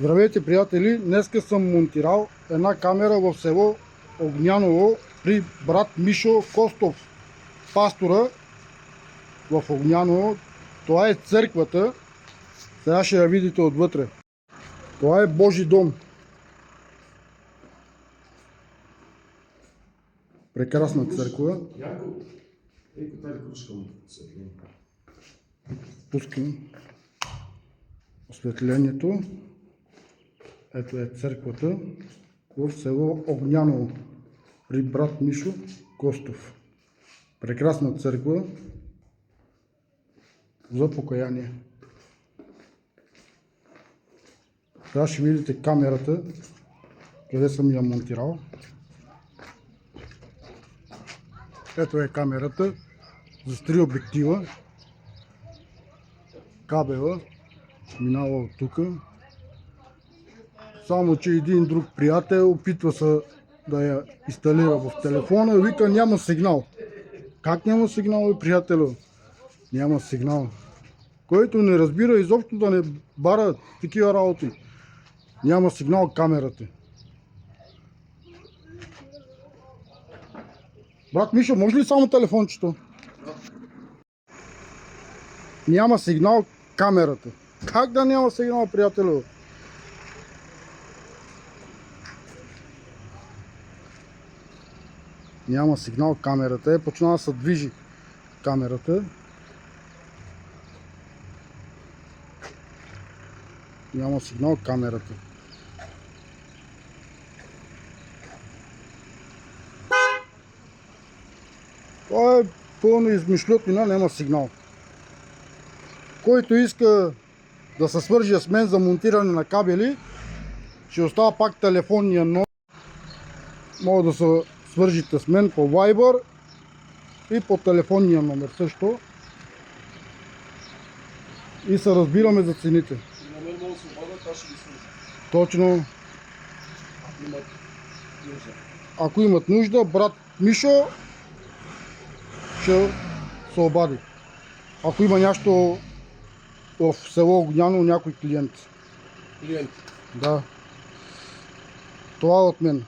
Здравейте, приятели! Днеска съм монтирал една камера в село Огняново при брат Мишо Костов, пастора в Огняново. Това е църквата. Сега ще я видите отвътре. Това е Божи дом. Прекрасна църква. Пускам осветлението. Ето е църквата в село Огняново при брат Мишо Костов. Прекрасна църква за покаяние. Сега ще видите камерата, къде съм я монтирал. Ето е камерата за 3 обектива. Кабела минава от тук. Само че един друг приятел опитва се да я инсталира в телефона и вика няма сигнал. Как няма сигнал, приятелю? Няма сигнал. Който не разбира изобщо да не бара такива работи. Няма сигнал камерата. Брат Мишо, може ли само телефончето? Няма сигнал камерата. Как да няма сигнал, приятелю? Няма сигнал камерата. Почна да се движи камерата. Няма сигнал камерата. Това е пълно измишлютина, няма сигнал. Който иска да се свърже с мен за монтиране на кабели, ще остава пак телефонния номер. Може да се свържите с мен по Viber и по телефонния номер също. И се разбираме за цените. На мен мога да се обадят, аз ще ги служа. Точно. Имат нужда. Ако имат нужда, брат Мишо ще се обади. Ако има нещо в село Огняново, някой клиент. Клиенти. Да. Това е от мен.